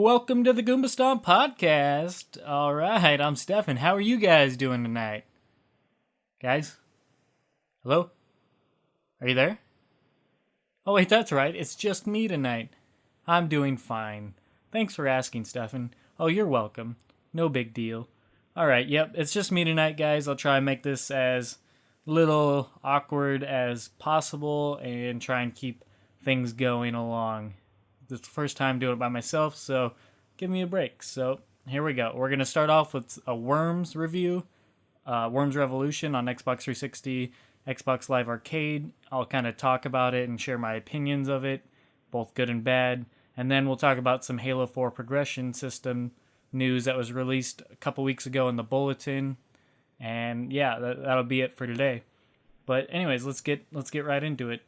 Welcome to the Goombastompshow podcast. All right, I'm Stefan. How are you guys doing tonight? Guys? Hello? Are you there? Oh, wait, that's right. It's just me tonight. I'm doing fine. Thanks for asking, Stefan. Oh, you're welcome. No big deal. All right, yep, it's just me tonight, guys. I'll try and make this as little awkward as possible and try and keep things going along. It's the first time doing it by myself, so give me a break. So here we go. We're going to start off with a Worms review, Worms Revolution on Xbox 360, Xbox Live Arcade. I'll kind of talk about it and share my opinions of it, both good and bad. And then we'll talk about some Halo 4 progression system news that was released a couple weeks ago in the bulletin. And yeah, that'll be it for today. But anyways, let's get right into it.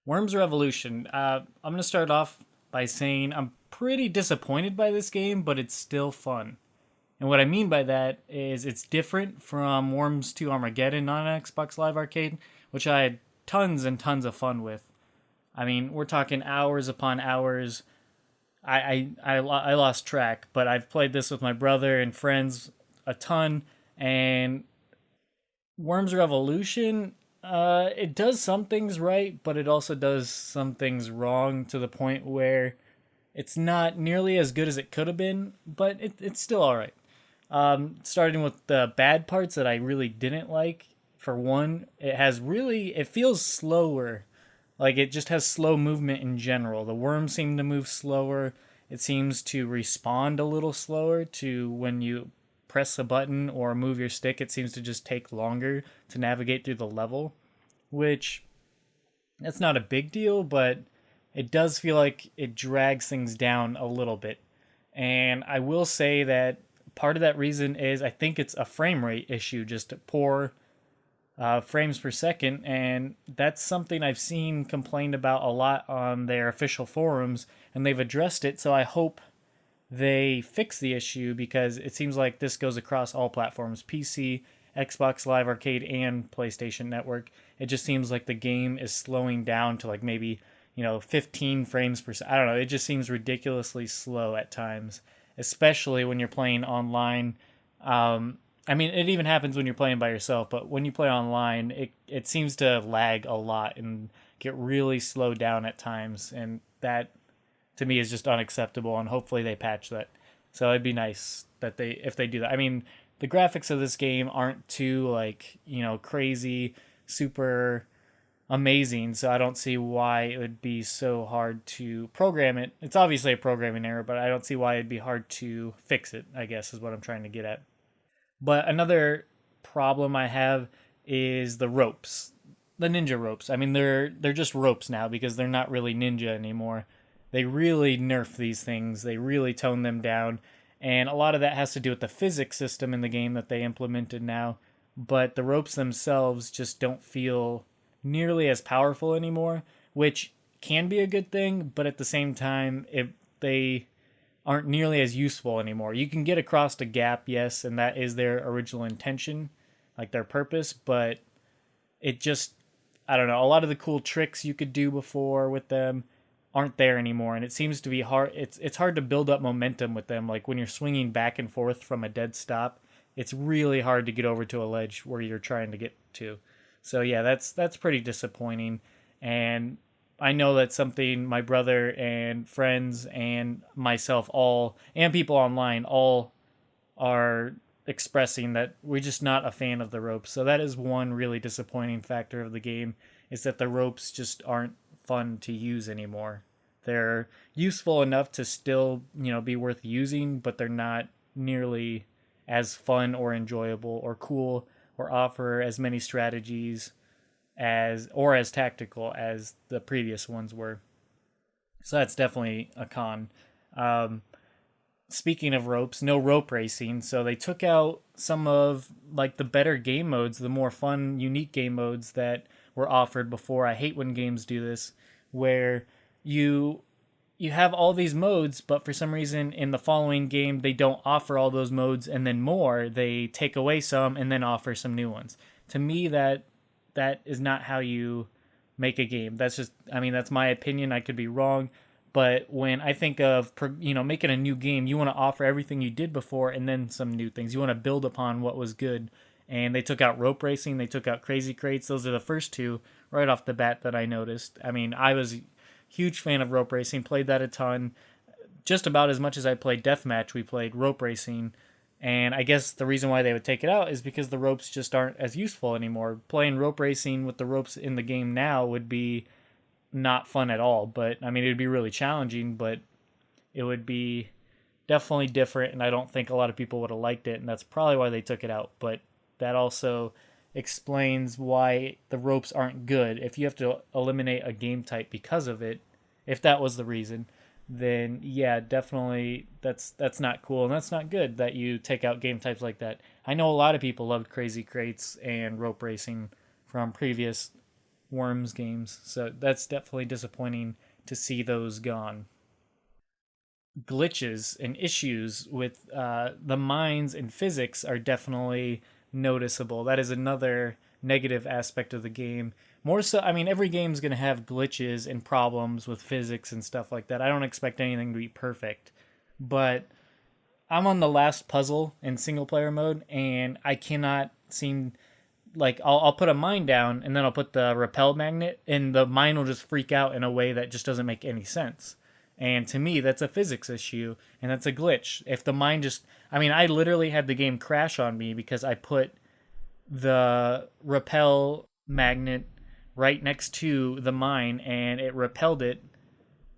Worms Revolution. I'm going to start off by saying I'm pretty disappointed by this game, but it's still fun. And what I mean by that is it's different from Worms 2 Armageddon on Xbox Live Arcade, which I had tons and tons of fun with. I mean, we're talking hours upon hours. I lost track, but I've played this with my brother and friends a ton, and Worms Revolution, it does some things right, but it also does some things wrong to the point where it's not nearly as good as it could have been, but it's still alright. Starting with the bad parts that I really didn't like. For one, it feels slower. Like, it just has slow movement in general. The worms seem to move slower. It seems to respond a little slower to when you press a button or move your stick. It seems to just take longer to navigate through the level, which that's not a big deal, but it does feel like it drags things down a little bit. And I will say that part of that reason is I think it's a frame rate issue, just poor frames per second, and that's something I've seen complained about a lot on their official forums, and they've addressed it, so I hope they fix the issue, because it seems like this goes across all platforms, PC, Xbox Live Arcade, and PlayStation Network. It just seems like the game is slowing down to like maybe 15 frames per second. I don't know, it just seems ridiculously slow at times, especially when you're playing online. I mean, it even happens when you're playing by yourself, but when you play online, it seems to lag a lot and get really slowed down at times, and that, to me, is just unacceptable, and hopefully they patch that. So it'd be nice that if they do that. I mean, the graphics of this game aren't too, crazy, super amazing, so I don't see why it would be so hard to program it. It's obviously a programming error, but I don't see why it'd be hard to fix it, I guess, is what I'm trying to get at. But another problem I have is the ropes. The ninja ropes. I mean, they're just ropes now because they're not really ninja anymore. They really nerf these things. They really tone them down. And a lot of that has to do with the physics system in the game that they implemented now. But the ropes themselves just don't feel nearly as powerful anymore, which can be a good thing, but at the same time, they aren't nearly as useful anymore. You can get across a gap, yes, and that is their original intention, like their purpose, but it just, I don't know, a lot of the cool tricks you could do before with them aren't there anymore, and it seems to be hard. It's hard to build up momentum with them. Like when you're swinging back and forth from a dead stop, it's really hard to get over to a ledge where you're trying to get to. So yeah, that's pretty disappointing, and I know that's something my brother and friends and myself and people online all are expressing, that we're just not a fan of the ropes. So that is one really disappointing factor of the game, is that the ropes just aren't fun to use anymore. They're useful enough to still, be worth using, but they're not nearly as fun or enjoyable or cool or offer as many strategies as tactical as the previous ones were. So that's definitely a con. Um, Speaking of ropes, no rope racing. So they took out some of like the better game modes, the more fun, unique game modes that were offered before. I hate when games do this, where you you have all these modes, but for some reason in the following game they don't offer all those modes and then more. They take away some and then offer some new ones. To me, that is not how you make a game. That's just, I mean, that's my opinion. I could be wrong, but when I think of making a new game, you want to offer everything you did before and then some new things. You want to build upon what was good. And they took out rope racing, they took out crazy crates. Those are the first two right off the bat that I noticed. I mean, I was a huge fan of rope racing, played that a ton. Just about as much as I played deathmatch, we played rope racing. And I guess the reason why they would take it out is because the ropes just aren't as useful anymore. Playing rope racing with the ropes in the game now would be not fun at all. But I mean, it would be really challenging, but it would be definitely different. And I don't think a lot of people would have liked it. And that's probably why they took it out. But that also explains why the ropes aren't good. If you have to eliminate a game type because of it, if that was the reason, then yeah, definitely that's not cool and that's not good that you take out game types like that. I know a lot of people loved Crazy Crates and rope racing from previous Worms games, so that's definitely disappointing to see those gone. Glitches and issues with the mines and physics are definitely noticeable. That is another negative aspect of the game. More so, I mean, every game's going to have glitches and problems with physics and stuff like that. I don't expect anything to be perfect. But I'm on the last puzzle in single player mode, and I cannot seem like I'll put a mine down and then I'll put the repel magnet and the mine will just freak out in a way that just doesn't make any sense. And to me, that's a physics issue and that's a glitch. If the mine just, I mean, I literally had the game crash on me because I put the repel magnet right next to the mine and it repelled it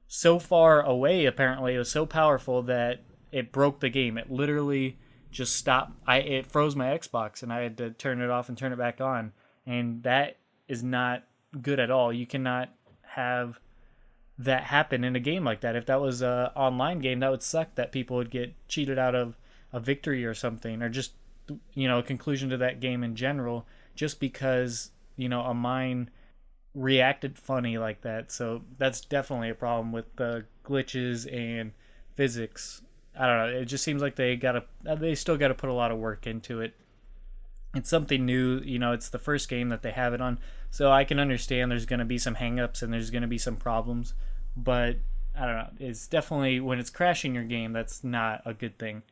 so far away. Apparently it was so powerful that it broke the game. It literally just stopped. It froze my Xbox and I had to turn it off and turn it back on, and that is not good at all. You cannot have that happen in a game like that. If that was a online game, that would suck that people would get cheated out of a victory or something, or just a conclusion to that game in general, just because a mine reacted funny like that. So that's definitely a problem with the glitches and physics. I don't know. It just seems like they still gotta put a lot of work into it. It's something new. It's the first game that they have it on, so I can understand there's gonna be some hangups and there's gonna be some problems. But I don't know. It's definitely, when it's crashing your game, that's not a good thing.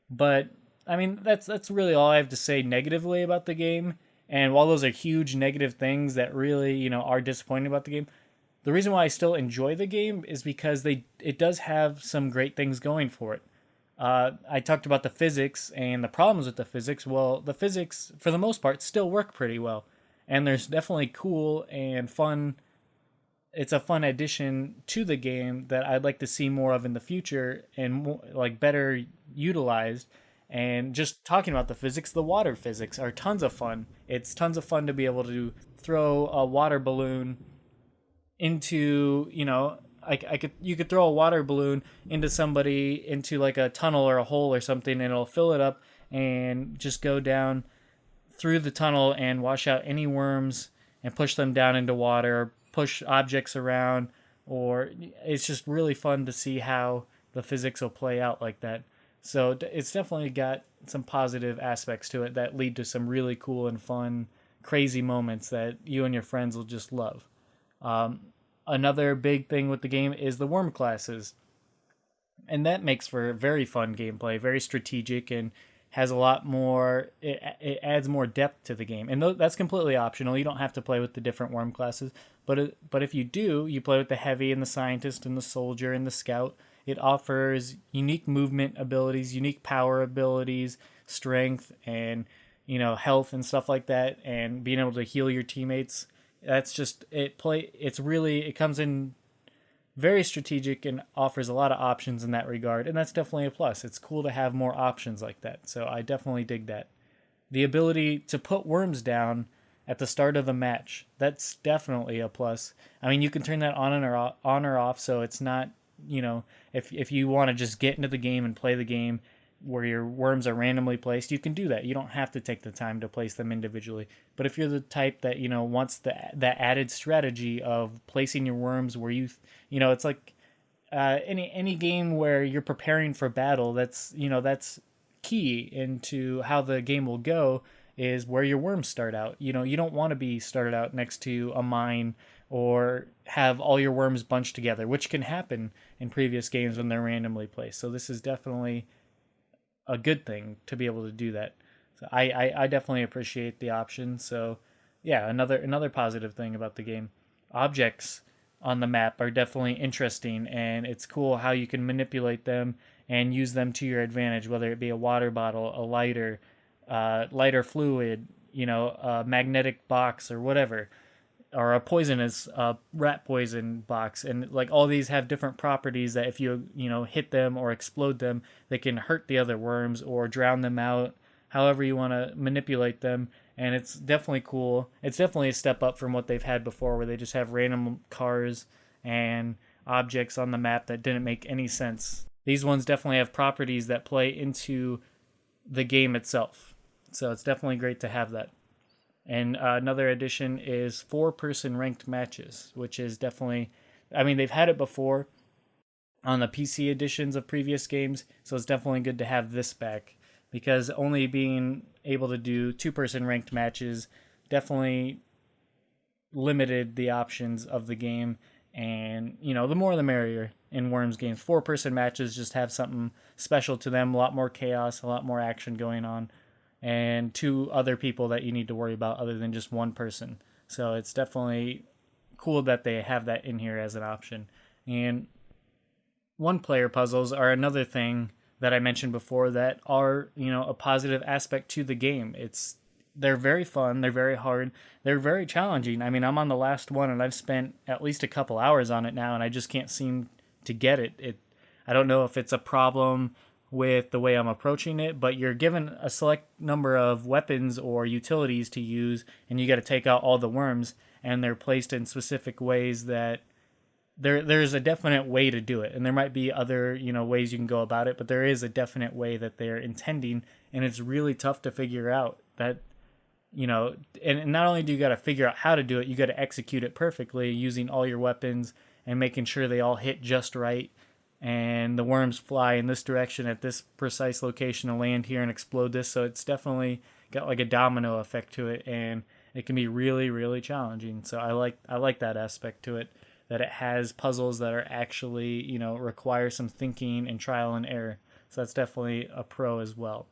But I mean, that's really all I have to say negatively about the game. And while those are huge negative things that really, are disappointing about the game, the reason why I still enjoy the game is because it does have some great things going for it. I talked about the physics and the problems with the physics. Well, the physics, for the most part, still work pretty well. And there's definitely cool and fun. It's a fun addition to the game that I'd like to see more of in the future and more, like, better utilized. And just talking about the physics, the water physics are tons of fun. It's tons of fun to be able to throw a water balloon into, you could throw a water balloon into somebody, into like a tunnel or a hole or something, and it'll fill it up and just go down through the tunnel and wash out any worms and push them down into water, push objects around, or it's just really fun to see how the physics will play out like that. So it's definitely got some positive aspects to it that lead to some really cool and fun, crazy moments that you and your friends will just love. Another big thing with the game is the worm classes. And that makes for very fun gameplay, very strategic, and has a lot more, it adds more depth to the game. And that's completely optional. You don't have to play with the different worm classes. But if you do, you play with the heavy and the scientist and the soldier and the scout. It offers unique movement abilities, unique power abilities, strength, and health and stuff like that, and being able to heal your teammates. That's just it comes in very strategic and offers a lot of options in that regard, and that's definitely a plus. It's cool to have more options like that, so I definitely dig that. the ability to put worms down at the start of the match. That's definitely a plus. I mean, you can turn that on or off, so it's not, if you want to just get into the game and play the game where your worms are randomly placed, you can do that. You don't have to take the time to place them individually. But if you're the type that, wants that added strategy of placing your worms where it's like any game where you're preparing for battle, that's key into how the game will go, is where your worms start out. You don't want to be started out next to a mine or have all your worms bunched together, which can happen in previous games when they're randomly placed. So this is definitely a good thing to be able to do that. So I definitely appreciate the option. So yeah, another positive thing about the game. Objects on the map are definitely interesting, and it's cool how you can manipulate them and use them to your advantage, whether it be a water bottle, a lighter fluid, a magnetic box or whatever, or a poisonous rat poison box. And like all these have different properties that if you hit them or explode them, they can hurt the other worms or drown them out, however you want to manipulate them. And it's definitely cool. It's definitely a step up from what they've had before, where they just have random cars and objects on the map that didn't make any sense. These ones definitely have properties that play into the game itself. So it's definitely great to have that. And another addition is 4-person ranked matches, which is definitely, I mean, they've had it before on the PC editions of previous games, so it's definitely good to have this back, because only being able to do 2-person ranked matches definitely limited the options of the game. And, the more the merrier in Worms games. 4-person matches just have something special to them, a lot more chaos, a lot more action going on, and 2 other people that you need to worry about other than just one person. So it's definitely cool that they have that in here as an option. And 1-player puzzles are another thing that I mentioned before that are, a positive aspect to the game. They're very fun, they're very hard, they're very challenging. I mean, I'm on the last one and I've spent at least a couple hours on it now, and I just can't seem to get it. I don't know if it's a problem with the way I'm approaching it, but you're given a select number of weapons or utilities to use, and you got to take out all the worms, and they're placed in specific ways that there's a definite way to do it. And there might be other, ways you can go about it, but there is a definite way that they're intending, and it's really tough to figure out that, and not only do you got to figure out how to do it, you got to execute it perfectly using all your weapons and making sure they all hit just right, and the worms fly in this direction at this precise location and land here and explode this. So it's definitely got like a domino effect to it, and it can be really, really challenging. So I like that aspect to it, that it has puzzles that are actually, require some thinking and trial and error. So that's definitely a pro as well.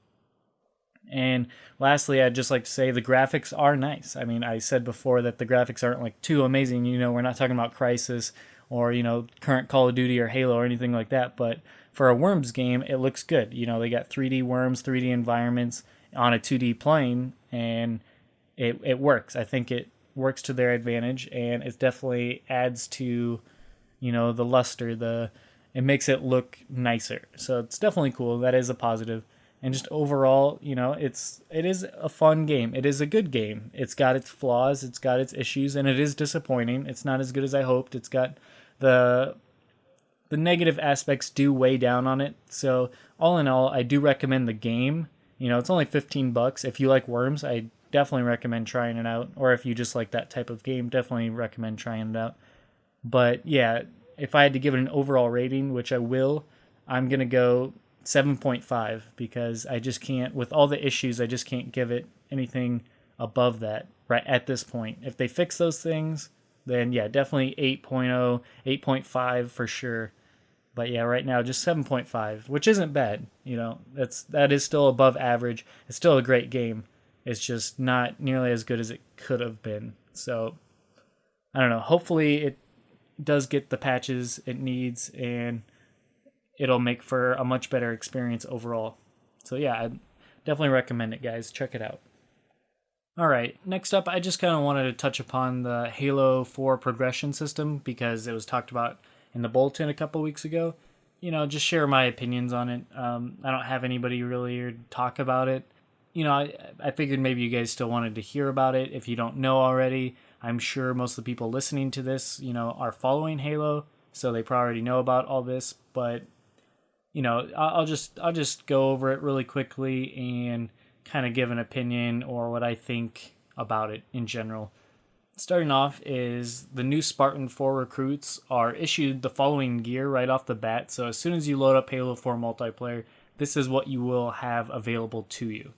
And lastly, I'd just like to say the graphics are nice. I mean, I said before that the graphics aren't like too amazing. We're not talking about Crysis or, current Call of Duty or Halo or anything like that. But for a Worms game, it looks good. They got 3D worms, 3D environments on a 2D plane, and it works. I think it works to their advantage, and it definitely adds to, the luster. It makes it look nicer. So it's definitely cool. That is a positive. And just overall, it is a fun game. It is a good game. It's got its flaws, it's got its issues, and it is disappointing. It's not as good as I hoped. It's got the negative aspects do weigh down on it. So all in all, I do recommend the game. It's only $15. If you like Worms, I definitely recommend trying it out. Or if you just like that type of game, definitely recommend trying it out. But yeah, if I had to give it an overall rating, which I will, I'm going to go 7.5, because I just can't, with all the issues, I just can't give it anything above that right at this point. If they fix those things, then yeah, definitely 8.0, 8.5 for sure. But yeah, right now just 7.5, which isn't bad. That is still above average. It's still a great game. It's just not nearly as good as it could have been. So I don't know. Hopefully it does get the patches it needs, and it'll make for a much better experience overall. So yeah, I definitely recommend it, guys. Check it out. All right, next up, I just kind of wanted to touch upon the Halo 4 progression system, because it was talked about in the bulletin a couple weeks ago. Just share my opinions on it. I don't have anybody really here to talk about it. I figured maybe you guys still wanted to hear about it. If you don't know already, I'm sure most of the people listening to this, are following Halo, so they probably already know about all this. But I'll just go over it really quickly and kind of give an opinion or what I think about it in general. Starting off is the new Spartan 4 recruits are issued the following gear right off the bat. So as soon as you load up Halo 4 multiplayer, this is what you will have available to you.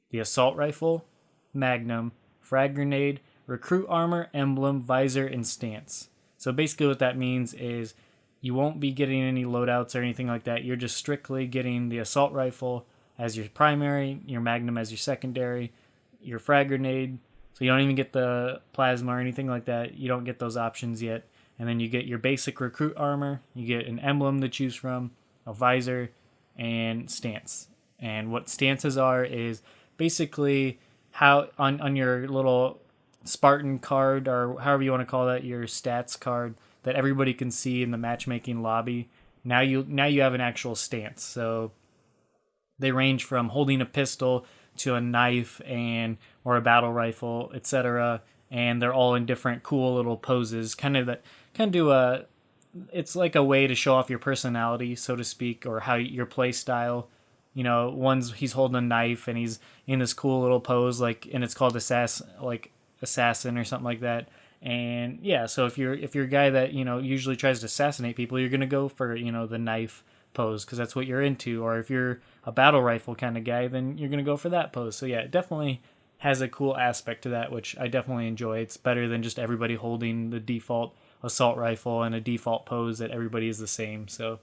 The assault rifle, magnum, frag grenade, recruit armor, emblem, visor, and stance. So basically what that means is you won't be getting any loadouts or anything like that. You're just strictly getting the assault rifle as your primary, your magnum as your secondary, your frag grenade. So you don't even get the plasma or anything like that. You don't get those options yet. And then you get your basic recruit armor. You get an emblem to choose from, a visor, and stance. And what stances are is basically how on your little Spartan card, or however you want to call that, your stats card that everybody can see in the matchmaking lobby. Now you have an actual stance. So they range from holding a pistol to a knife or a battle rifle, etc. And they're all in different cool little poses. It's like a way to show off your personality, so to speak, or how your play style. He's holding a knife and he's in this cool little pose, and it's called assassin or something like that. And yeah, so if you're a guy that usually tries to assassinate people, you're gonna go for the knife pose because that's what you're into. Or if you're a battle rifle kind of guy, then you're gonna go for that pose. So yeah, it definitely has a cool aspect to that, which I definitely enjoy. It's better than just everybody holding the default assault rifle and a default pose that everybody is the same. So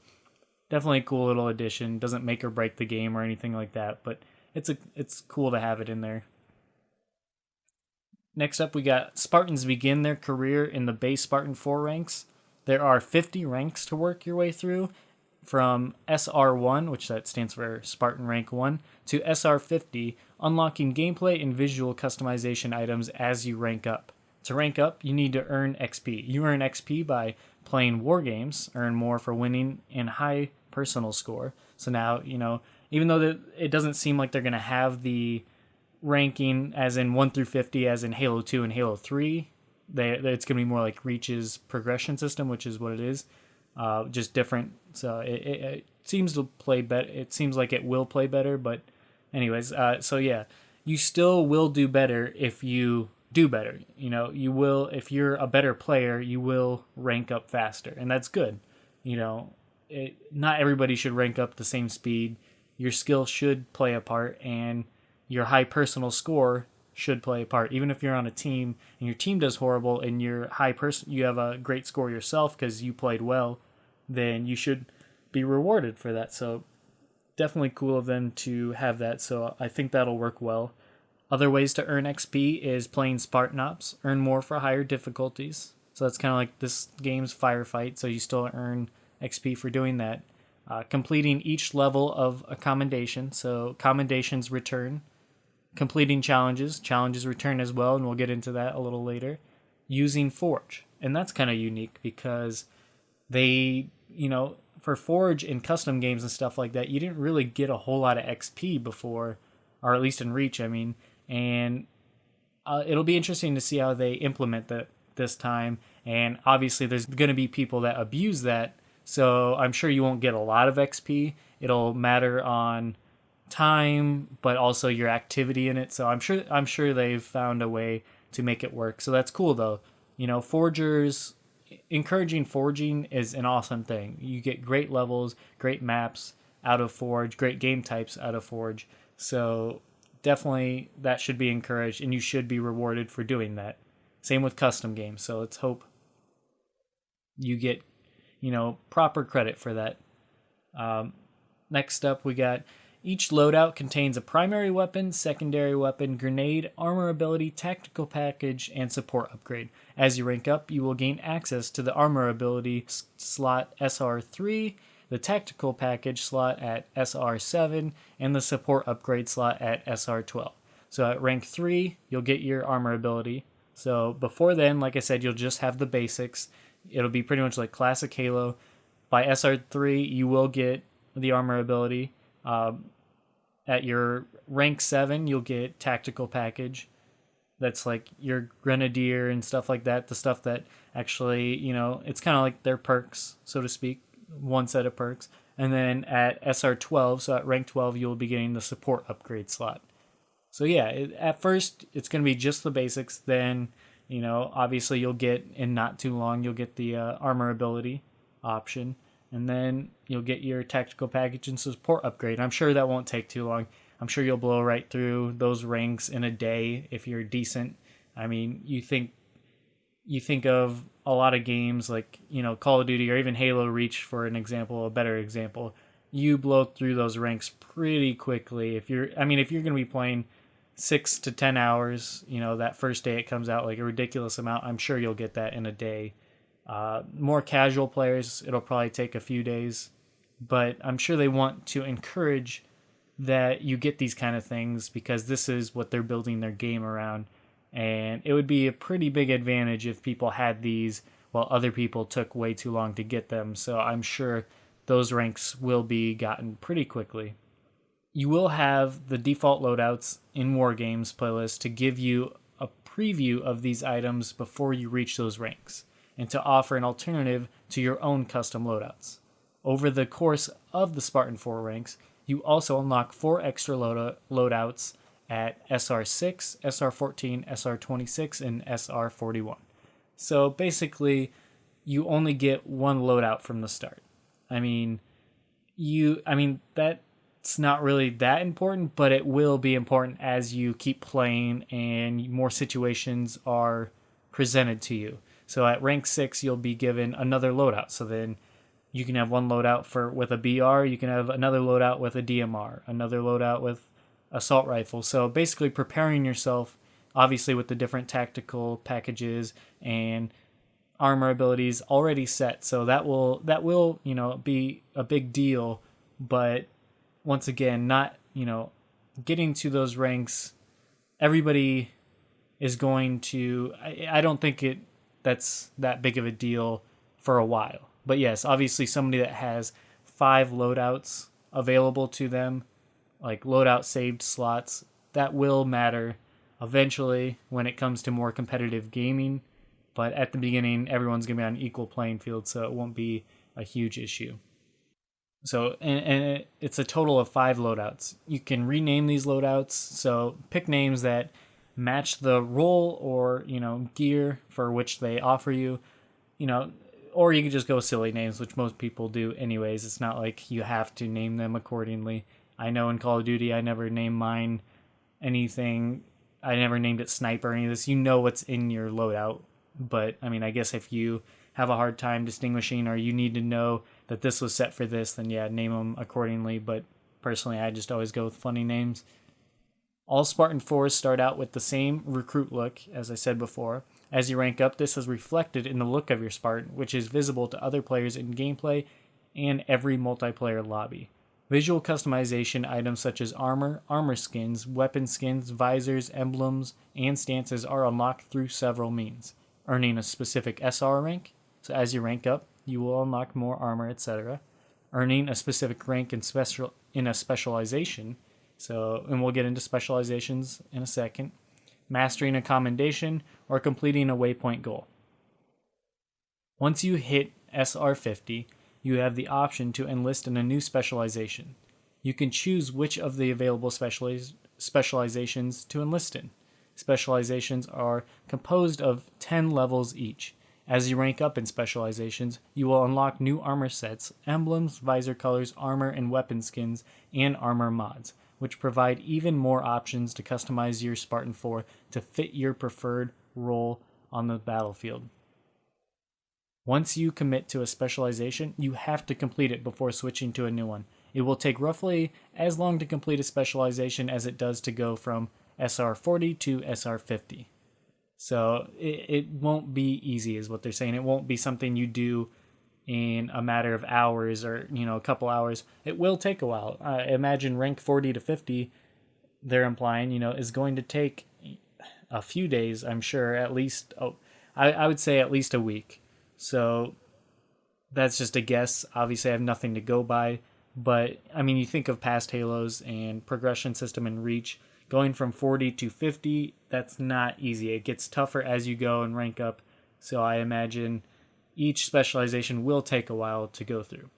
definitely a cool little addition. Doesn't make or break the game or anything like that, but it's cool to have it in there. Next up, we got Spartans begin their career in the base Spartan 4 ranks. There are 50 ranks to work your way through, from SR1, which that stands for Spartan Rank 1, to SR50, unlocking gameplay and visual customization items as you rank up. To rank up, you need to earn XP. You earn XP by playing war games, earn more for winning, and high personal score. So now, even though it doesn't seem like they're going to have the ranking as in 1 through 50 as in Halo 2 and Halo 3, it's going to be more like Reach's progression system, which is what it is. Just different. So it seems to play better. It seems like it will play better, but anyways, so yeah, you still will do better if you do better. You will, if you're a better player, you will rank up faster, and that's good. Not everybody should rank up the same speed. Your skill should play a part, and your high personal score should play a part. Even if you're on a team and your team does horrible and you have a great score yourself because you played well, then you should be rewarded for that. So definitely cool of them to have that. So I think that'll work well. Other ways to earn XP is playing Spartan Ops, earn more for higher difficulties. So that's kind of like this game's firefight. So you still earn XP for doing that. Completing each level of a commendation. So commendations return. Completing challenges return as well, and we'll get into that a little later. Using Forge, and that's kind of unique because they, for Forge in custom games and stuff like that, you didn't really get a whole lot of XP before, or at least in Reach, and it'll be interesting to see how they implement that this time, and obviously there's going to be people that abuse that, so I'm sure you won't get a lot of XP. It'll matter on time, but also your activity in it. So I'm sure they've found a way to make it work. So that's cool though. Forgers, encouraging forging is an awesome thing. You get great levels, great maps out of Forge, great game types out of Forge. So definitely that should be encouraged, and you should be rewarded for doing that. Same with custom games. So let's hope you get, proper credit for that. Next up, we got each loadout contains a primary weapon, secondary weapon, grenade, armor ability, tactical package, and support upgrade. As you rank up, you will gain access to the armor ability slot SR3, the tactical package slot at SR7, and the support upgrade slot at SR12. So at rank 3, you'll get your armor ability. So before then, like I said, you'll just have the basics. It'll be pretty much like classic Halo. By SR3, you will get the armor ability. At your rank 7, you'll get tactical package. That's like your grenadier and stuff like that. The stuff that actually, it's kind of like their perks, so to speak. One set of perks. And then at SR12, so at rank 12, you'll be getting the support upgrade slot. So yeah, at first, it's going to be just the basics. Then, obviously you'll get, in not too long, you'll get the armor ability option. And then you'll get your tactical package and support upgrade. I'm sure that won't take too long. I'm sure you'll blow right through those ranks in a day if you're decent. I mean, you think of a lot of games like, Call of Duty or even Halo Reach for an example, a better example. You blow through those ranks pretty quickly. If you're going to be playing 6 to 10 hours, that first day it comes out, like a ridiculous amount, I'm sure you'll get that in a day. More casual players, it'll probably take a few days, but I'm sure they want to encourage that you get these kind of things because this is what they're building their game around. And it would be a pretty big advantage if people had these while other people took way too long to get them. So I'm sure those ranks will be gotten pretty quickly. You will have the default loadouts in War Games playlist to give you a preview of these items before you reach those ranks, and to offer an alternative to your own custom loadouts. Over the course of the Spartan 4 ranks, you also unlock 4 extra loadouts at SR6, SR14, SR26, and SR41. So basically, you only get one loadout from the start. That's not really that important, but it will be important as you keep playing and more situations are presented to you. So at rank 6, you'll be given another loadout. So then you can have one loadout with a BR, you can have another loadout with a DMR, another loadout with assault rifle. So basically preparing yourself, obviously with the different tactical packages and armor abilities already set. So that will be a big deal, but once again, not, getting to those ranks, everybody is going to, I don't think that's that big of a deal for a while. But yes, obviously somebody that has 5 loadouts available to them, like loadout saved slots, that will matter eventually when it comes to more competitive gaming. But at the beginning, everyone's going to be on an equal playing field, so it won't be a huge issue. So, and it's a total of 5 loadouts. You can rename these loadouts, so pick names that match the role or, gear for which they offer you, or you can just go silly names, which most people do anyways. It's not like you have to name them accordingly. I know in Call of Duty, I never named mine anything. I never named it Sniper or any of this. You know what's in your loadout. But, I guess if you have a hard time distinguishing or you need to know that this was set for this, then yeah, name them accordingly. But personally, I just always go with funny names. All Spartan 4s start out with the same recruit look, as I said before. As you rank up, this is reflected in the look of your Spartan, which is visible to other players in gameplay and every multiplayer lobby. Visual customization items such as armor skins, weapon skins, visors, emblems, and stances are unlocked through several means. Earning a specific SR rank, so as you rank up, you will unlock more armor, etc. Earning a specific rank in a specialization, and we'll get into specializations in a second. Mastering a commendation, or completing a waypoint goal. Once you hit SR50, you have the option to enlist in a new specialization. You can choose which of the available specializations to enlist in. Specializations are composed of 10 levels each. As you rank up in specializations, you will unlock new armor sets, emblems, visor colors, armor and weapon skins, and armor mods, which provide even more options to customize your Spartan 4 to fit your preferred role on the battlefield. Once you commit to a specialization, you have to complete it before switching to a new one. It will take roughly as long to complete a specialization as it does to go from SR40 to SR50. So it won't be easy is what they're saying. It won't be something you do in a matter of hours or, a couple hours. It will take a while. Imagine rank 40 to 50, they're implying, is going to take a few days, I'm sure, at least, I would say at least a week. So that's just a guess. Obviously, I have nothing to go by, But I mean, you think of past Halos and progression system and Reach, going from 40 to 50, that's not easy. It gets tougher as you go and rank up. So I imagine each specialization will take a while to go through.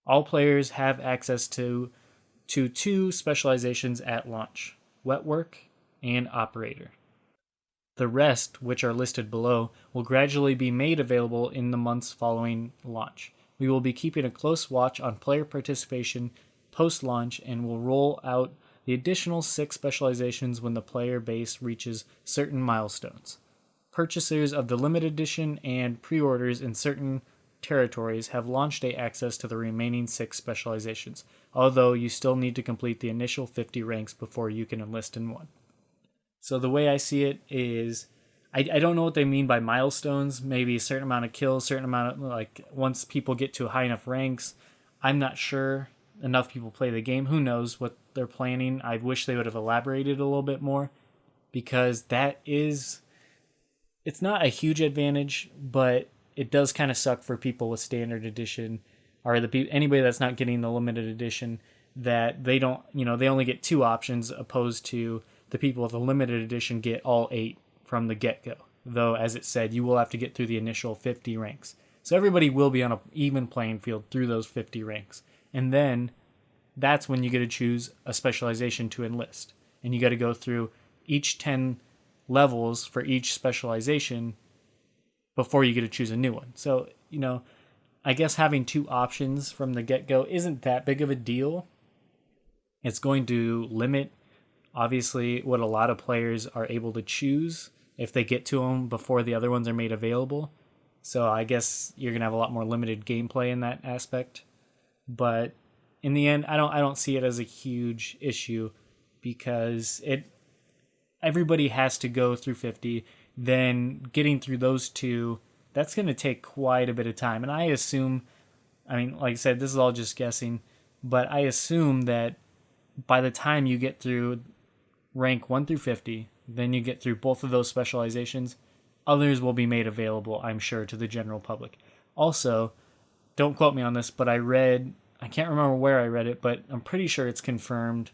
All players have access to two specializations at launch: Wet Work and Operator. The rest, which are listed below, will gradually be made available in the months following launch. We will be keeping a close watch on player participation post-launch and will roll out the additional 6 specializations when the player base reaches certain milestones. Purchasers of the limited edition and pre-orders in certain territories have launch day access to the remaining 6 specializations, although you still need to complete the initial 50 ranks before you can enlist in one. So the way I see it is, I don't know what they mean by milestones. Maybe a certain amount of kills, certain amount of, like, once people get to high enough ranks. I'm not sure. Enough people play the game. Who knows what they're planning? I wish they would have elaborated a little bit more, because it's not a huge advantage, but it does kind of suck for people with standard edition, or anybody that's not getting the limited edition, that they don't, they only get 2 options, opposed to the people with the limited edition get all 8 from the get-go. Though, as it said, you will have to get through the initial 50 ranks. So everybody will be on an even playing field through those 50 ranks. And then that's when you get to choose a specialization to enlist. And you got to go through each 10 levels for each specialization before you get to choose a new one. So, I guess having 2 options from the get-go isn't that big of a deal. It's going to limit, obviously, what a lot of players are able to choose if they get to them before the other ones are made available. So I guess you're going to have a lot more limited gameplay in that aspect. But in the end, I don't see it as a huge issue, because everybody has to go through 50. Then getting through those 2, that's going to take quite a bit of time. And I assume, like I said, this is all just guessing, but I assume that by the time you get through rank 1 through 50, then you get through both of those specializations, others will be made available, I'm sure, to the general public. Also, don't quote me on this, but I can't remember where I read it, but I'm pretty sure it's confirmed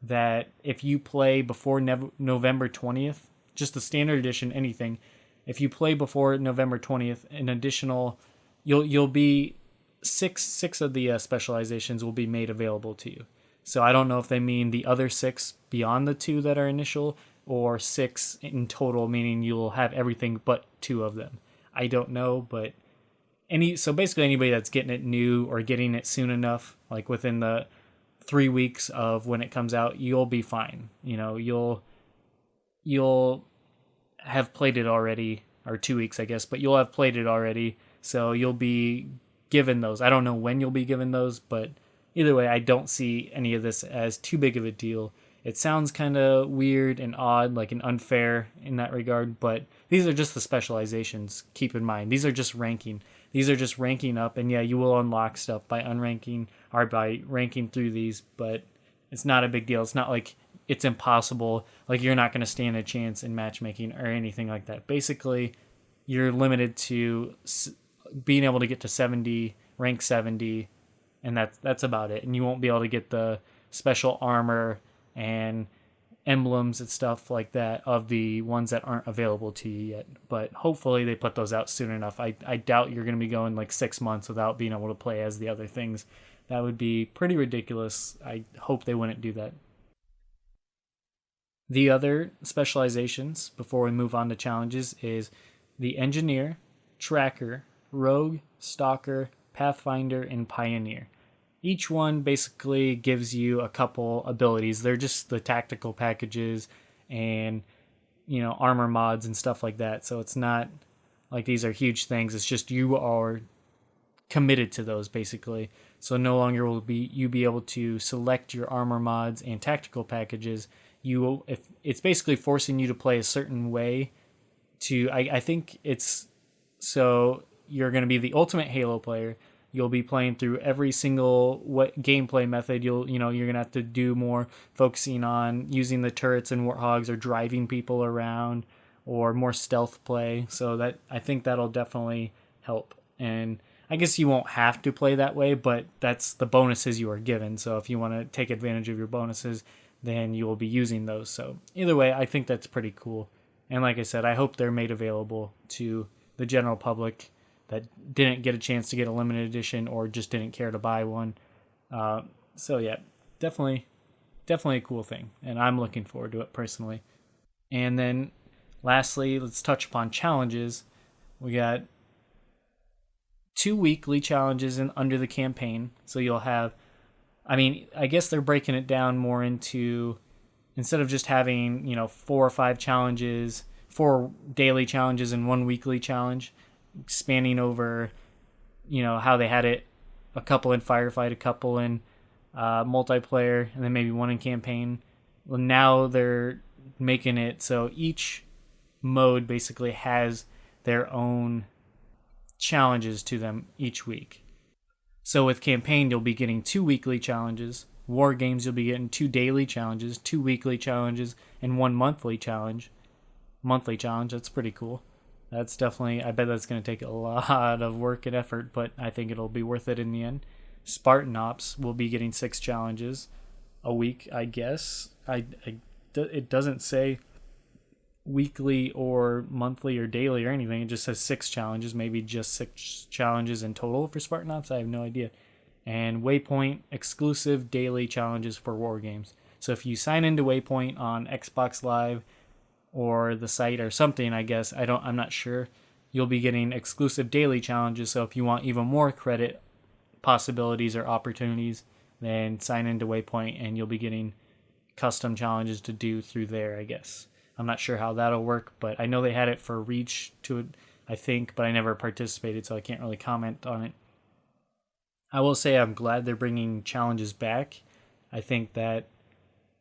that if you play before November 20th, just the standard edition, anything, if you play before November 20th, an additional, you'll be six of the specializations will be made available to you. So I don't know if they mean the other 6 beyond the 2 that are initial, or 6 in total, meaning you'll have everything but 2 of them. I don't know, but so basically anybody that's getting it new or getting it soon enough, like within the 3 weeks of when it comes out, you'll be fine. You'll have played it already, or 2 weeks, I guess, but you'll have played it already, so you'll be given those. I don't know when you'll be given those, but either way, I don't see any of this as too big of a deal. It sounds kind of weird and odd, like, and unfair in that regard, but these are just the specializations, keep in mind. These are just ranking. These are just ranking up, and yeah, you will unlock stuff by unranking, or by ranking through these, but it's not a big deal. It's not like it's impossible, like you're not going to stand a chance in matchmaking or anything like that. Basically, you're limited to being able to get to 70, rank 70, and that's about it. And you won't be able to get the special armor and emblems and stuff like that of the ones that aren't available to you yet. But hopefully they put those out soon enough. I doubt you're going to be going like 6 months without being able to play as the other things. That would be pretty ridiculous. I hope they wouldn't do that. The other specializations, before we move on to challenges, is the Engineer, Tracker, Rogue, Stalker, Pathfinder, and Pioneer. Each one basically gives you a couple abilities. They're just the tactical packages and, armor mods and stuff like that. So it's not like these are huge things. It's just you are committed to those, basically. So no longer will you be able to select your armor mods and tactical packages. If it's basically forcing you to play a certain way. I think it's so you're going to be the ultimate Halo player. You'll be playing through every single gameplay method. You're going to have to do more focusing on using the turrets and warthogs, or driving people around, or more stealth play. So I think that'll definitely help. And I guess you won't have to play that way, but that's the bonuses you are given. So if you want to take advantage of your bonuses, then you will be using those. So either way, I think that's pretty cool. And like I said, I hope they're made available to the general public that didn't get a chance to get a limited edition or just didn't care to buy one. So yeah, definitely a cool thing, and I'm looking forward to it personally. And then lastly, let's touch upon challenges. We got 2 weekly challenges under the campaign. So you'll have, I guess they're breaking it down more into, instead of just having, 4 daily challenges and 1 weekly challenge spanning over, how they had it, a couple in Firefight, a couple in multiplayer, and then maybe one in campaign. Well, now they're making it so each mode basically has their own challenges to them each week. So with campaign, you'll be getting 2 weekly challenges. War games, you'll be getting 2 daily challenges, 2 weekly challenges, and 1 monthly challenge. Monthly challenge, that's pretty cool. That's definitely, I bet that's going to take a lot of work and effort, but I think it'll be worth it in the end. Spartan Ops will be getting 6 challenges a week, I guess. It doesn't say weekly or monthly or daily or anything. It just says 6 challenges, maybe just 6 challenges in total for Spartan Ops. I have no idea. And Waypoint exclusive daily challenges for war games. So if you sign into Waypoint on Xbox Live or the site or something, I guess, I'm not sure, you'll be getting exclusive daily challenges. So if you want even more credit possibilities or opportunities, then sign into Waypoint and you'll be getting custom challenges to do through there, I guess. I'm not sure how that'll work, but I know they had it for Reach to it, I think, but I never participated, so I can't really comment on it. I will say I'm glad they're bringing challenges back. I think that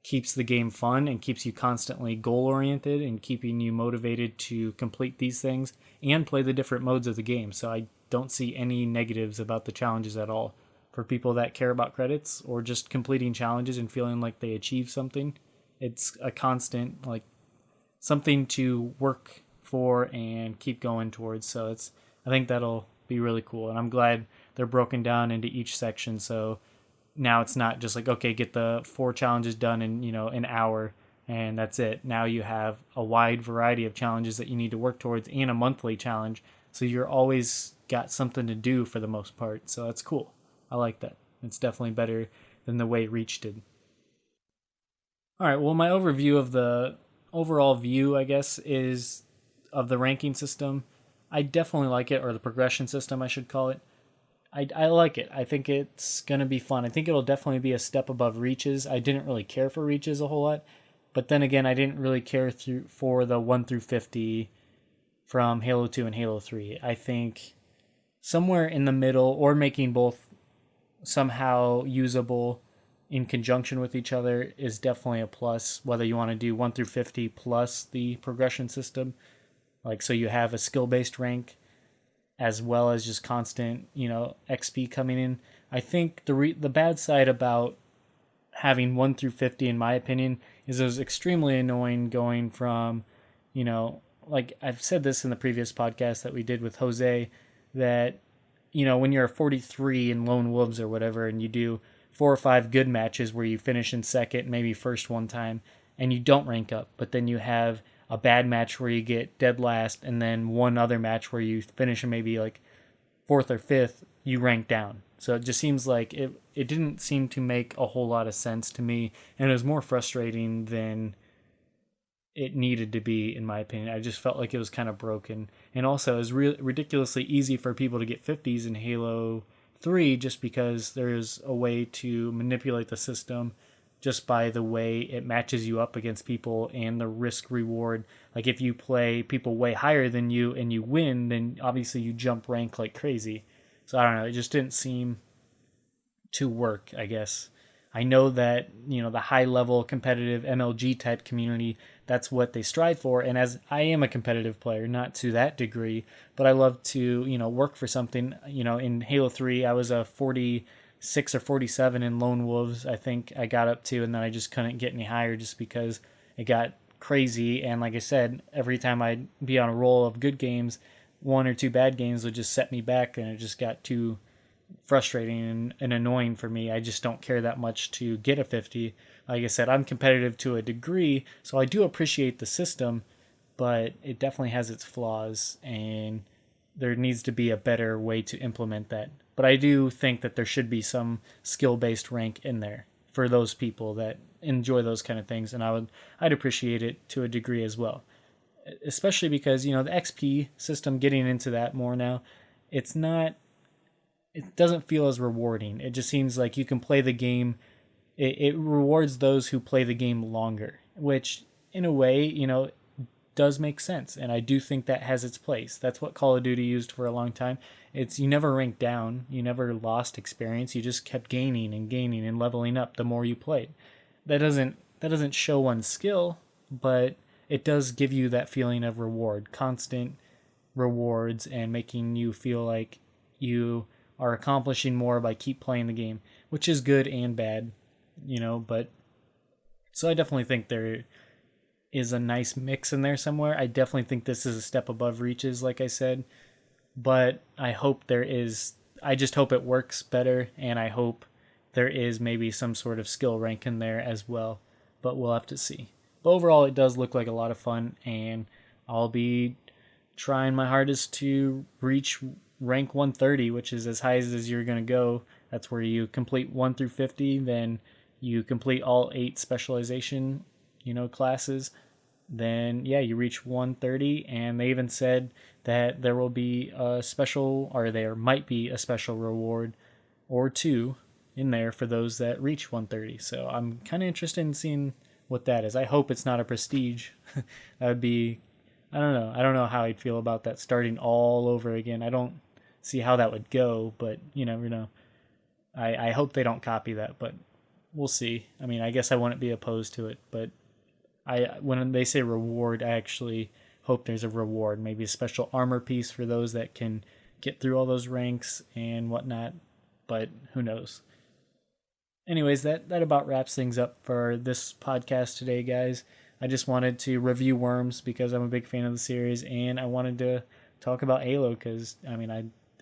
keeps the game fun and keeps you constantly goal-oriented and keeping you motivated to complete these things and play the different modes of the game. So I don't see any negatives about the challenges at all. For people that care about credits or just completing challenges and feeling like they achieved something, it's a constant, something to work for and keep going towards. So I think that'll be really cool. And I'm glad they're broken down into each section. So now it's not just okay, get the 4 challenges done in, an hour and that's it. Now you have a wide variety of challenges that you need to work towards and a monthly challenge. So you're always got something to do for the most part. So that's cool. I like that. It's definitely better than the way Reach did. All right. Well, my overview of the overall view, I guess, is of the ranking system. I definitely like it, or the progression system, I should call it. I like it. I think it's going to be fun. I think it'll definitely be a step above Reaches. I didn't really care for Reaches a whole lot. But then again, I didn't really care for the 1 through 50 from Halo 2 and Halo 3. I think somewhere in the middle, or making both somehow usable in conjunction with each other, is definitely a plus. Whether you want to do 1 through 50 plus the progression system, so you have a skill-based rank as well as just constant, XP coming in. I think the bad side about having 1 through 50, in my opinion, is it was extremely annoying going from, I've said this in the previous podcast that we did with Jose, that, when you're a 43 in Lone Wolves or whatever, and you do 4 or 5 good matches where you finish in second, maybe first one time, and you don't rank up, but then you have a bad match where you get dead last, and then one other match where you finish in maybe 4th or 5th, you rank down. So it just seems like it didn't seem to make a whole lot of sense to me, and it was more frustrating than it needed to be, in my opinion. I just felt like it was kind of broken. And also, it was ridiculously easy for people to get 50s in Halo 3 just because there's a way to manipulate the system just by the way it matches you up against people and the risk reward. If you play people way higher than you and you win, then obviously you jump rank like crazy. So I don't know, it just didn't seem to work, I guess. I know that, the high level competitive MLG type community, that's what they strive for. And as I am a competitive player, not to that degree, but I love to, work for something. In Halo 3, I was a 46 or 47 in Lone Wolves, I think I got up to, and then I just couldn't get any higher just because it got crazy. And like I said, every time I'd be on a roll of good games, one or two bad games would just set me back, and it just got too frustrating and annoying for me. I just don't care that much to get a 50. Like I said, I'm competitive to a degree, so I do appreciate the system, but it definitely has its flaws, and there needs to be a better way to implement that. But I do think that there should be some skill-based rank in there for those people that enjoy those kind of things, and I'd appreciate it to a degree as well. Especially because, the XP system, getting into that more now, it's not it doesn't feel as rewarding. It just seems like you can play the game. It rewards those who play the game longer, which in a way, does make sense. And I do think that has its place. That's what Call of Duty used for a long time. It's, you never ranked down. You never lost experience. You just kept gaining and gaining and leveling up the more you played. That doesn't show one's skill, but it does give you that feeling of reward, constant rewards, and making you feel like you are accomplishing more by keep playing the game, which is good and bad, but so I definitely think there is a nice mix in there somewhere. I definitely think this is a step above Reaches, like I said, but I just hope it works better, and I hope there is maybe some sort of skill rank in there as well, but we'll have to see. But overall, it does look like a lot of fun, and I'll be trying my hardest to reach rank 130, which is as high as you're going to go. That's where you complete 1 through 50, then you complete all 8 specialization, classes. Then, yeah, you reach 130, and they even said that there will be a special, or there might be a special reward or two in there for those that reach 130. So I'm kind of interested in seeing what that is. I hope it's not a prestige. That would be, I don't know. I don't know how I'd feel about that starting all over again. I don't see how that would go, but you never know. I hope they don't copy that, but we'll see. I mean, I guess I wouldn't be opposed to it, but when they say reward, I actually hope there's a reward, maybe a special armor piece for those that can get through all those ranks and whatnot, but who knows. Anyways, that about wraps things up for this podcast today, guys. I just wanted to review Worms because I'm a big fan of the series, and I wanted to talk about Halo because,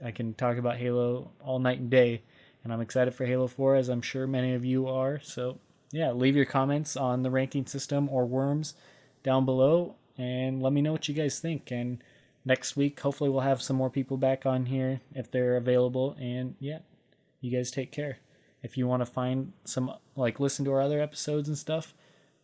I can talk about Halo all night and day, and I'm excited for Halo 4, as I'm sure many of you are. So, yeah, leave your comments on the ranking system or Worms down below, and let me know what you guys think. And next week, hopefully we'll have some more people back on here if they're available, and yeah, you guys take care. If you want to find some, listen to our other episodes and stuff,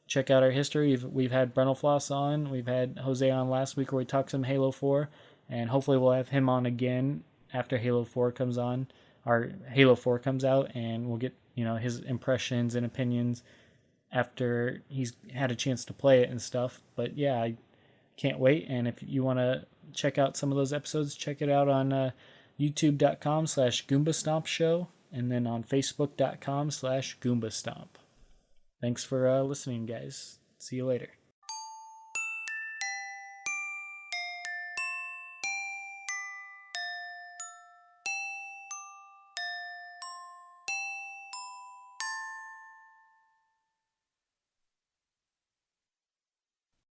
check out our history. We've had Brentalfloss on. We've had Jose on last week where we talked some Halo 4. And hopefully we'll have him on again after Halo 4 comes on. Or Halo 4 comes out. And we'll get, his impressions and opinions after he's had a chance to play it and stuff. But yeah, I can't wait. And if you want to check out some of those episodes, check it out on youtube.com/Goombastompshow. And then on facebook.com/Goombastomp. Thanks for listening, guys. See you later.